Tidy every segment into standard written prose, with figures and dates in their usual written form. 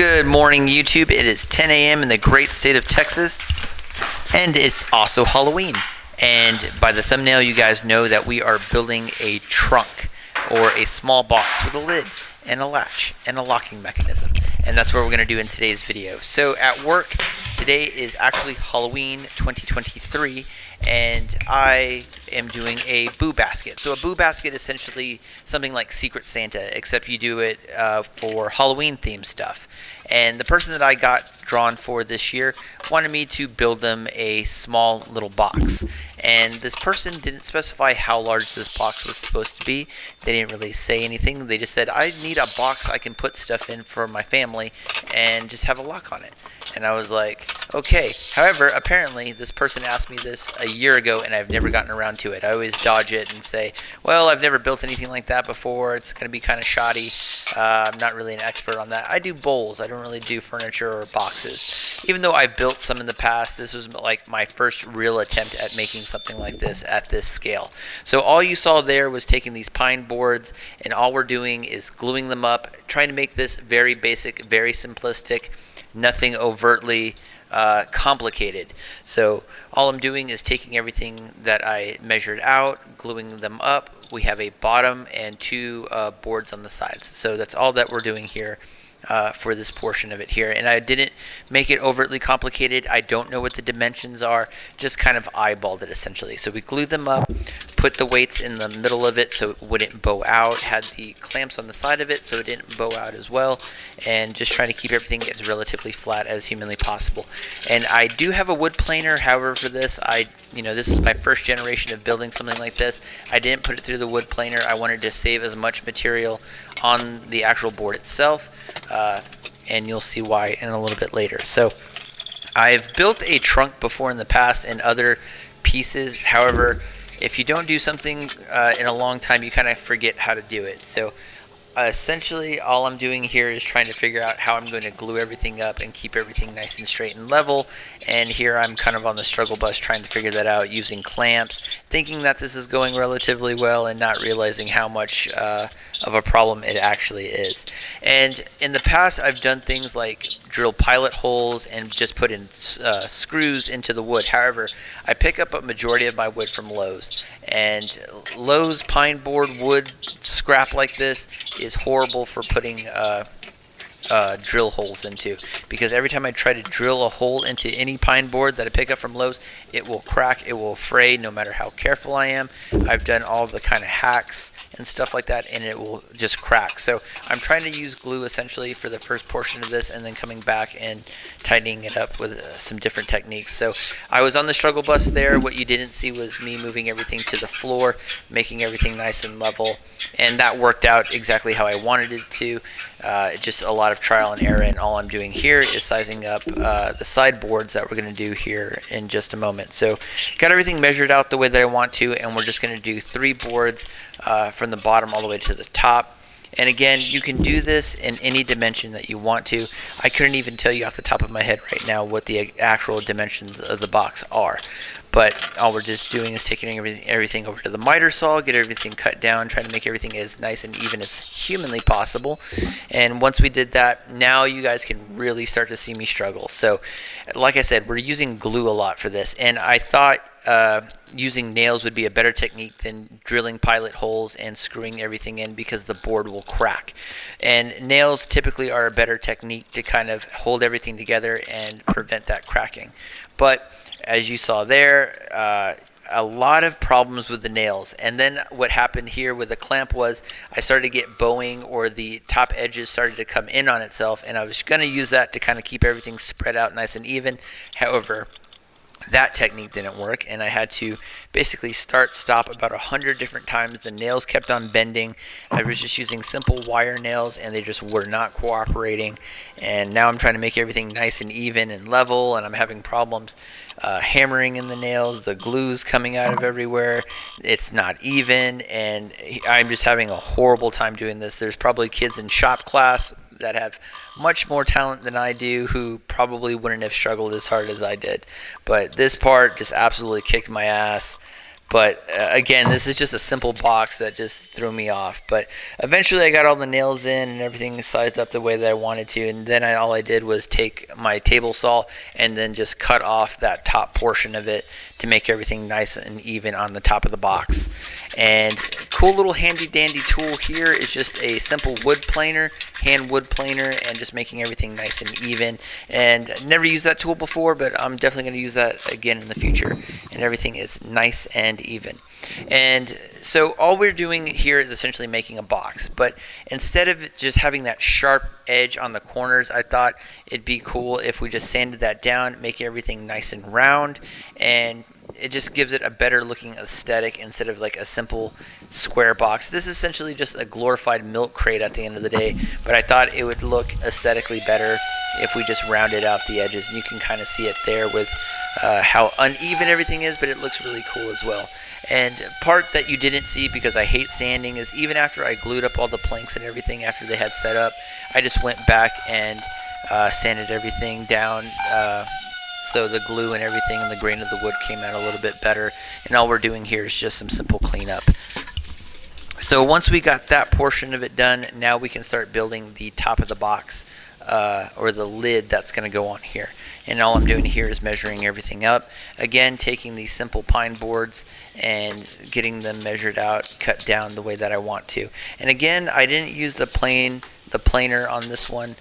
Good morning, YouTube. It is 10 a.m. in the great state of Texas, and it's also Halloween. And by the thumbnail, you guys know that we are building a trunk, or a small box with a lid and a latch and a locking mechanism. And that's what we're going to do in today's video. So at work, today is actually Halloween 2023, and I am doing a boo basket. So a boo basket is essentially something like Secret Santa, except you do it for Halloween themed stuff. And the person that I got drawn for this year wanted me to build them a small little box. And this person didn't specify how large this box was supposed to be. They didn't really say anything. They just said, I need a box I can put stuff in for my family and just have a lock on it. And I was like, okay. However, apparently this person asked me this a year ago and I've never gotten around to it. I always dodge it and say, well, I've never built anything like that before. It's going to be kind of shoddy. I'm not really an expert on that. I do bowls. I don't really do furniture or boxes. Even though I've built some in the past, this was like my first real attempt at making something like this at this scale. So all you saw there was taking these pine boards, and all we're doing is gluing them up, trying to make this very basic, very simplistic, nothing overtly complicated. So all I'm doing is taking everything that I measured out, gluing them up. We have a bottom and two boards on the sides. So that's all that we're doing here for this portion of it here. And I didn't make it overtly complicated. I don't know what the dimensions are, just kind of eyeballed it essentially. So we glued them up, put the weights in the middle of it so it wouldn't bow out, had the clamps on the side of it so it didn't bow out as well, and just trying to keep everything as relatively flat as humanly possible. And I do have a wood planer. However, for this, this is my first generation of building something like this. I didn't put it through the wood planer. I wanted to save as much material on the actual board itself, and you'll see why in a little bit later. So I've built a trunk before in the past and other pieces. However, if you don't do something in a long time, you kind of forget how to do it. So essentially all I'm doing here is trying to figure out how I'm going to glue everything up and keep everything nice and straight and level. And here I'm kind of on the struggle bus trying to figure that out using clamps, thinking that this is going relatively well and not realizing how much of a problem it actually is. And in the past, I've done things like drill pilot holes and just put in screws into the wood. However, I pick up a majority of my wood from Lowe's, and Lowe's pine board wood scrap like this is horrible for putting drill holes into, because every time I try to drill a hole into any pine board that I pick up from Lowe's, it will crack, it will fray no matter how careful I am. I've done all the kind of hacks and stuff like that, and it will just crack. So I'm trying to use glue essentially for the first portion of this, and then coming back and tightening it up with some different techniques. So I was on the struggle bus there. What you didn't see was me moving everything to the floor, making everything nice and level, and that worked out exactly how I wanted it to. Just a lot of trial and error, and all I'm doing here is sizing up the sideboards that we're going to do here in just a moment. So got everything measured out the way that I want to, and we're just going to do 3 boards from the bottom all the way to the top. And again, you can do this in any dimension that you want to. I couldn't even tell you off the top of my head right now what the actual dimensions of the box are. But all we're just doing is taking everything over to the miter saw, get everything cut down, trying to make everything as nice and even as humanly possible. And once we did that, now you guys can really start to see me struggle. So, like I said, we're using glue a lot for this. And I thought using nails would be a better technique than drilling pilot holes and screwing everything in, because the board will crack. And nails typically are a better technique to kind of hold everything together and prevent that cracking. But as you saw there, a lot of problems with the nails. And then what happened here with the clamp was I started to get bowing, or the top edges started to come in on itself, and I was going to use that to kind of keep everything spread out nice and even. However, that technique didn't work, and I had to basically stop about 100 different times. The nails kept on bending. I was just using simple wire nails, and they just were not cooperating. And now I'm trying to make everything nice and even and level, and I'm having problems hammering in the nails. The glue's coming out of everywhere. It's not even, and I'm just having a horrible time doing this. There's probably kids in shop class that have much more talent than I do who probably wouldn't have struggled as hard as I did. But this part just absolutely kicked my ass. But again, this is just a simple box that just threw me off. But eventually I got all the nails in and everything sized up the way that I wanted to. And then all I did was take my table saw and then just cut off that top portion of it to make everything nice and even on the top of the box. And cool little handy dandy tool here is just a simple wood planer, hand wood planer, and just making everything nice and even. And never used that tool before, but I'm definitely going to use that again in the future. And everything is nice and even. And so all we're doing here is essentially making a box, but instead of just having that sharp edge on the corners, I thought it'd be cool if we just sanded that down, make everything nice and round, and it just gives it a better looking aesthetic instead of like a simple square box. This is essentially just a glorified milk crate at the end of the day, but I thought it would look aesthetically better if we just rounded out the edges. And you can kind of see it there with how uneven everything is, but it looks really cool as well. And part that you didn't see, because I hate sanding, is even after I glued up all the planks and everything after they had set up, I just went back and sanded everything down so the glue and everything and the grain of the wood came out a little bit better. And all we're doing here is just some simple cleanup. So once we got that portion of it done, now we can start building the top of the box, or the lid that's going to go on here. And all I'm doing here is measuring everything up. Again, taking these simple pine boards and getting them measured out, cut down the way that I want to. And again, I didn't use the planer on this one.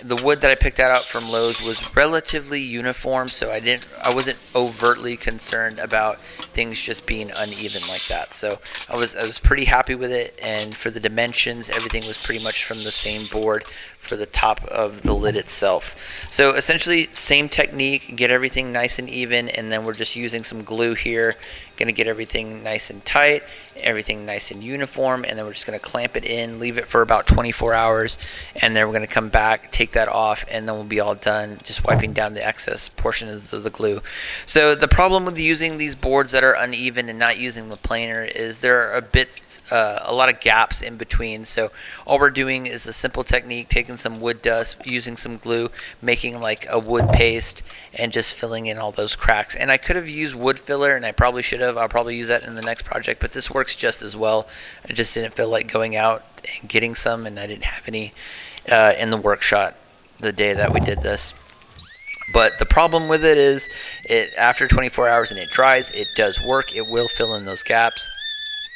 The wood that I picked out from Lowe's was relatively uniform, so I wasn't overtly concerned about things just being uneven like that. So I was pretty happy with it, and for the dimensions, everything was pretty much from the same board for the top of the lid itself. So essentially, same technique, get everything nice and even, and then we're just using some glue here, gonna get everything nice and tight, everything nice and uniform, and then we're just gonna clamp it in, leave it for about 24 hours, and then we're gonna come back, take that off, and then we'll be all done, just wiping down the excess portions of the glue. So the problem with using these boards that are uneven and not using the planer is there are a lot of gaps in between. So all we're doing is a simple technique, taking some wood dust, using some glue, making like a wood paste, and just filling in all those cracks. And I could have used wood filler, and I probably should have. I'll probably use that in the next project, but this works just as well. I just didn't feel like going out and getting some, and I didn't have any in the workshop the day that we did this. But the problem with it is, after 24 hours and it dries, it does work. It will fill in those gaps,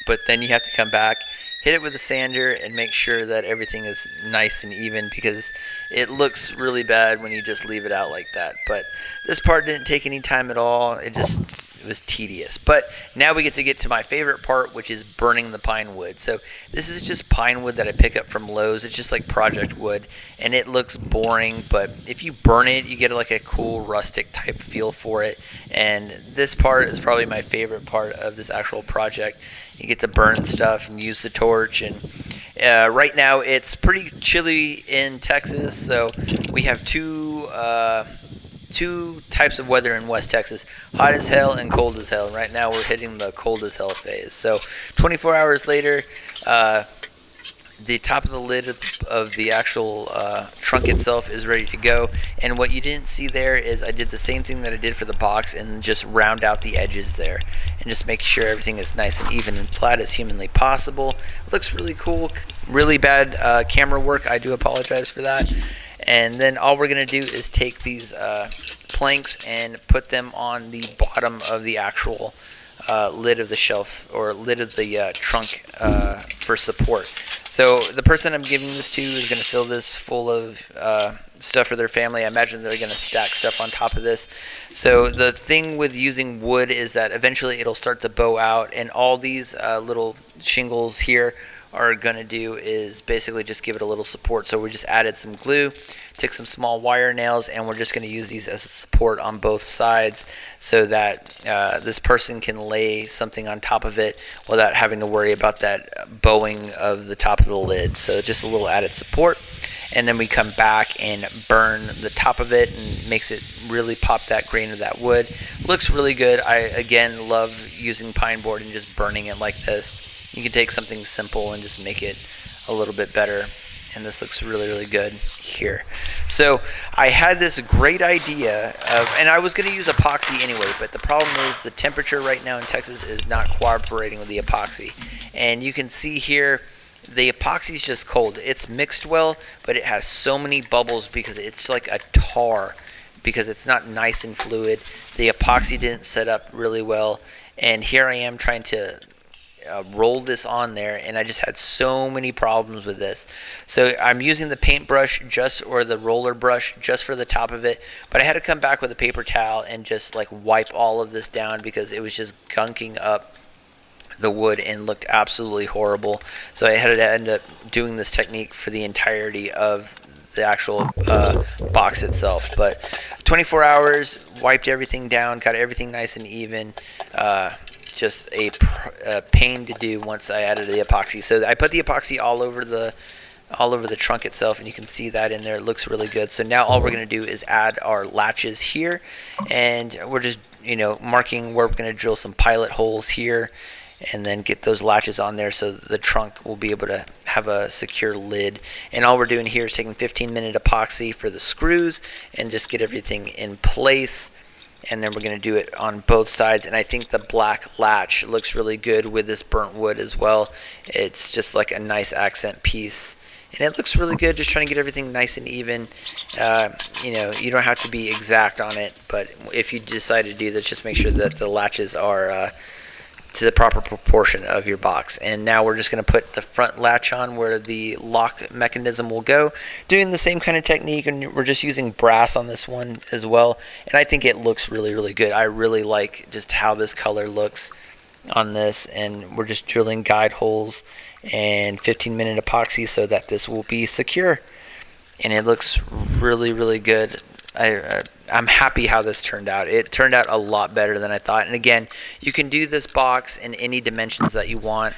but then you have to come back, hit it with a sander, and make sure that everything is nice and even, because it looks really bad when you just leave it out like that. But this part didn't take any time at all. It was tedious. But now we get to my favorite part, which is burning the pine wood. So this is just pine wood that I pick up from Lowe's. It's just like project wood, and it looks boring, but if you burn it, you get like a cool rustic type feel for it. And this part is probably my favorite part of this actual project. You get to burn stuff and use the torch. And right now it's pretty chilly in Texas, so we have two types of weather in West Texas: hot as hell and cold as hell. Right now we're hitting the cold as hell phase. So 24 hours later, the top of the lid of the actual trunk itself is ready to go. And what you didn't see there is I did the same thing that I did for the box, and just round out the edges there and just make sure everything is nice and even and flat as humanly possible. It looks really cool. Really bad camera work. I do apologize for that. And then all we're going to do is take these planks and put them on the bottom of the actual lid of the shelf, or lid of the trunk for support. So the person I'm giving this to is going to fill this full of stuff for their family. I imagine they're going to stack stuff on top of this. So the thing with using wood is that eventually it'll start to bow out, and all these little shingles here are going to do is basically just give it a little support. So we just added some glue, took some small wire nails, and we're just going to use these as a support on both sides so that this person can lay something on top of it without having to worry about that bowing of the top of the lid. So just a little added support. And then we come back and burn the top of it, and makes it really pop that grain of that wood. Looks really good. I, again, love using pine board and just burning it like this. You can take something simple and just make it a little bit better. and this looks really, really good here. So I had this great idea of, and I was going to use epoxy anyway, but the problem is the temperature right now in Texas is not cooperating with the epoxy. And you can see here, the epoxy is just cold. It's mixed well, but it has so many bubbles because it's like a tar, because it's not nice and fluid. The epoxy didn't set up really well, and here I am trying to roll this on there, and I just had so many problems with this. So I'm using the paintbrush or the roller brush just for the top of it, but I had to come back with a paper towel and just like wipe all of this down because it was just gunking up the wood and looked absolutely horrible. So I had to end up doing this technique for the entirety of the actual box itself. But 24 hours, wiped everything down, got everything nice and even. Just a pain to do once I added the epoxy. So I put the epoxy all over the trunk itself, and you can see that in there. It looks really good. So now all we're going to do is add our latches here, and we're just marking where we're going to drill some pilot holes here, and then get those latches on there so the trunk will be able to have a secure lid. And all we're doing here is taking 15-minute epoxy for the screws and just get everything in place. And then we're going to do it on both sides, and I think the black latch looks really good with this burnt wood as well. It's just like a nice accent piece, and it looks really good, just trying to get everything nice and even. You don't have to be exact on it, but if you decide to do this, just make sure that the latches are to the proper proportion of your box. And now we're just going to put the front latch on where the lock mechanism will go, doing the same kind of technique, and we're just using brass on this one as well. And I think it looks really, really good. I really like just how this color looks on this, and we're just drilling guide holes and 15-minute epoxy so that this will be secure. And it looks really, really good. I'm happy how this turned out. It turned out a lot better than I thought. And again, you can do this box in any dimensions that you want.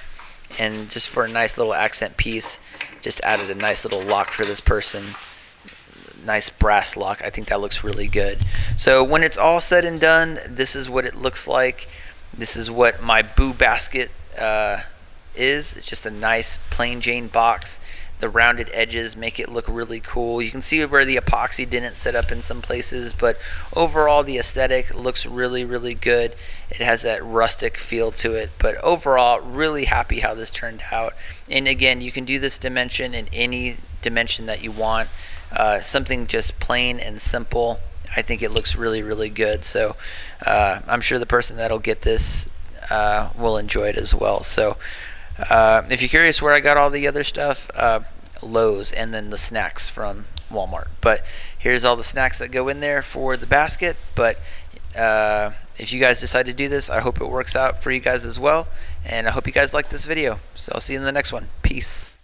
And just for a nice little accent piece, just added a nice little lock for this person. Nice brass lock. I think that looks really good. So when it's all said and done, this is what it looks like. This is what my Boo basket is. It's just a nice plain Jane box. The rounded edges make it look really cool. You can see where the epoxy didn't set up in some places, but overall the aesthetic looks really, really good. It has that rustic feel to it, but overall really happy how this turned out. And again, you can do this dimension in any dimension that you want. Something just plain and simple. I think it looks really, really good. So I'm sure the person that'll get this will enjoy it as well. So if you're curious where I got all the other stuff, Lowe's, and then the snacks from Walmart. But here's all the snacks that go in there for the basket. But if you guys decide to do this, I hope it works out for you guys as well. And I hope you guys like this video. So I'll see you in the next one. Peace.